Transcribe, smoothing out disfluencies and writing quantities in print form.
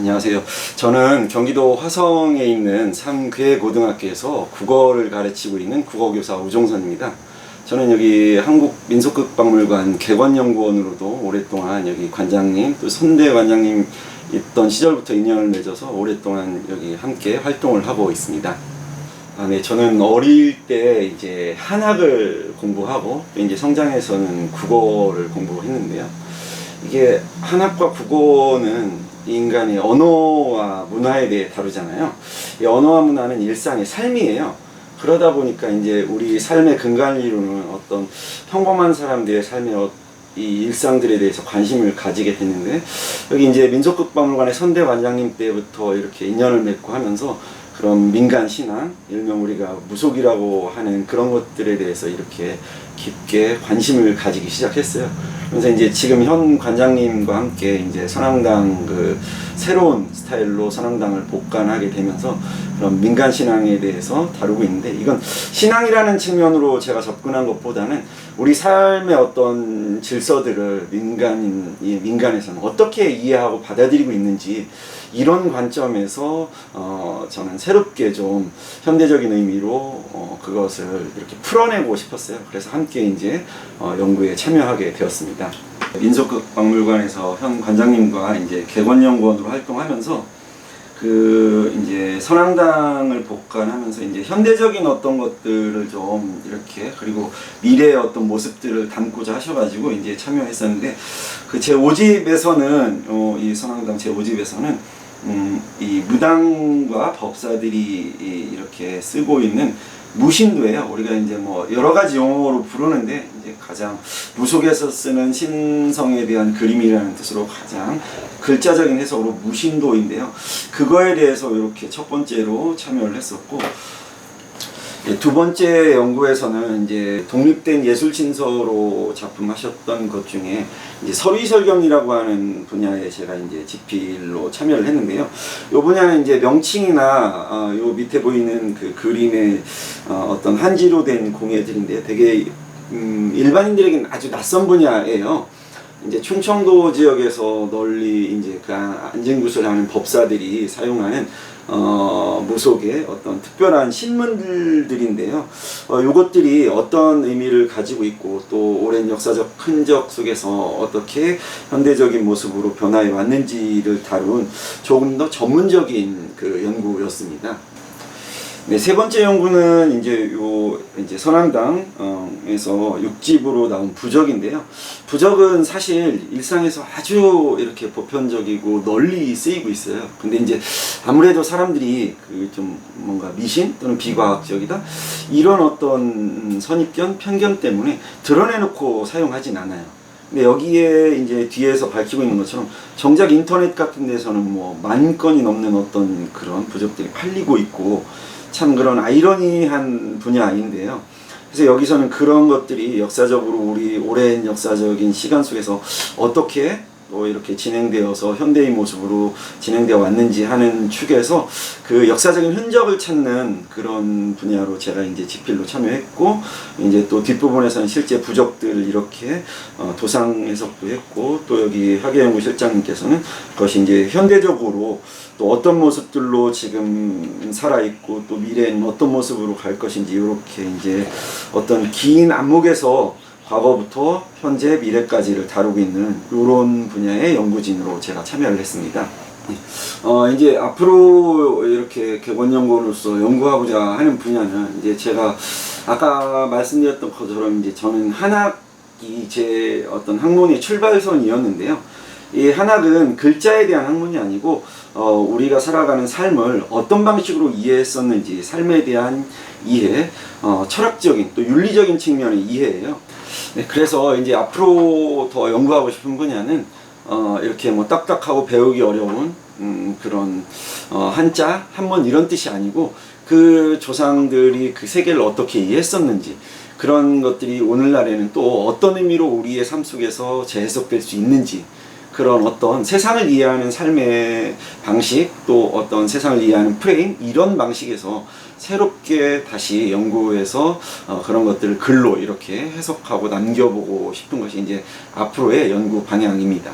안녕하세요. 저는 경기도 화성에 있는 삼괴고등학교에서 국어를 가르치고 있는 국어교사 우종선입니다. 저는 여기 한국민속극박물관 객원연구원으로도 오랫동안 여기 관장님, 또 선대 관장님 있던 시절부터 인연을 맺어서 오랫동안 여기 함께 활동을 하고 있습니다. 네, 저는 어릴 때 이제 한학을 공부하고 또 이제 성장해서는 국어를 공부했는데요. 이게 한학과 국어는 인간의 언어와 문화에 대해 다루잖아요. 이 언어와 문화는 일상의 삶이에요. 그러다 보니까 이제 우리 삶의 근간을 이루는 어떤 평범한 사람들의 삶의 이 일상들에 대해서 관심을 가지게 됐는데, 여기 이제 민속극박물관의 선대 관장님 때부터 이렇게 인연을 맺고 하면서 그런 민간 신앙, 일명 우리가 무속이라고 하는 그런 것들에 대해서 이렇게 깊게 관심을 가지기 시작했어요. 그래서 이제 지금 현 관장님과 함께 이제 선앙당 그 새로운 스타일로 선앙당을 복관하게 되면서 그런 민간 신앙에 대해서 다루고 있는데, 이건 신앙이라는 측면으로 제가 접근한 것보다는 우리 삶의 어떤 질서들을 민간에서는 어떻게 이해하고 받아들이고 있는지, 이런 관점에서 저는 새롭게 좀 현대적인 의미로 그것을 이렇게 풀어내고 싶었어요. 그래서 함께 이제 연구에 참여하게 되었습니다. 민속극박물관에서 현 관장님과 이제 객원연구원으로 활동하면서 이제 선앙당을 복관하면서 이제 현대적인 어떤 것들을 좀 이렇게, 그리고 미래의 어떤 모습들을 담고자 하셔가지고 이제 참여했었는데, 그 제 5집에서는 이 선앙당 제 5집에서는 이 무당과 법사들이 이렇게 쓰고 있는 무신도예요. 우리가 이제 뭐 여러 가지 용어로 부르는데, 이제 가장 무속에서 쓰는 신성에 대한 그림이라는 뜻으로 가장 글자적인 해석으로 무신도인데요. 그거에 대해서 이렇게 첫 번째로 참여를 했었고, 두 번째 연구에서는 이제 독립된 예술 진서로 작품하셨던 것 중에 이제 서리설경이라고 하는 분야에 제가 이제 집필로 참여를 했는데요. 이 분야는 이제 명칭이나 요 밑에 보이는 그 그림의 어떤 한지로 된 공예들인데, 되게 일반인들에게는 아주 낯선 분야예요. 이제 충청도 지역에서 널리 이제 그 안진굿을 하는 법사들이 사용하는 무속의 어떤 특별한 신문들인데요. 요것들이 어떤 의미를 가지고 있고, 또 오랜 역사적 흔적 속에서 어떻게 현대적인 모습으로 변화해 왔는지를 다룬 조금 더 전문적인 그 연구였습니다. 네, 세 번째 연구는 이제 선앙당에서 6집으로 나온 부적인데요. 부적은 사실 일상에서 아주 이렇게 보편적이고 널리 쓰이고 있어요. 근데 이제 아무래도 사람들이 그 좀 뭔가 미신 또는 비과학적이다, 이런 어떤 선입견, 편견 때문에 드러내놓고 사용하진 않아요. 근데 여기에 이제 뒤에서 밝히고 있는 것처럼 정작 인터넷 같은 데서는 뭐 10,000건이 넘는 어떤 그런 부적들이 팔리고 있고, 참 그런 아이러니한 분야인데요. 그래서 여기서는 그런 것들이 역사적으로 우리 오랜 역사적인 시간 속에서 어떻게 이렇게 진행되어서 현대의 모습으로 진행되어 왔는지 하는 축에서 그 역사적인 흔적을 찾는 그런 분야로 제가 이제 집필로 참여했고, 이제 또 뒷부분에서는 실제 부적들 이렇게 도상 해석도 했고, 또 여기 학예연구 실장님께서는 그것이 이제 현대적으로 또 어떤 모습들로 지금 살아있고, 또 미래에는 어떤 모습으로 갈 것인지, 이렇게 이제 어떤 긴 안목에서 과거부터 현재 미래까지를 다루고 있는 이런 분야의 연구진으로 제가 참여를 했습니다. 이제 앞으로 이렇게 객원연구원으로서 연구하고자 하는 분야는, 이제 제가 아까 말씀드렸던 것처럼 이제 저는 한학이 제 어떤 학문의 출발선이었는데요. 이 한학은 글자에 대한 학문이 아니고 우리가 살아가는 삶을 어떤 방식으로 이해했었는지, 삶에 대한 이해, 철학적인 또 윤리적인 측면의 이해예요. 네, 그래서 이제 앞으로 더 연구하고 싶은 분야는 이렇게 뭐 딱딱하고 배우기 어려운 그런 한자, 한문 이런 뜻이 아니고, 그 조상들이 그 세계를 어떻게 이해했었는지, 그런 것들이 오늘날에는 또 어떤 의미로 우리의 삶 속에서 재해석될 수 있는지, 그런 어떤 세상을 이해하는 삶의 방식, 또 어떤 세상을 이해하는 프레임, 이런 방식에서 새롭게 다시 연구해서 그런 것들을 글로 이렇게 해석하고 남겨보고 싶은 것이 이제 앞으로의 연구 방향입니다.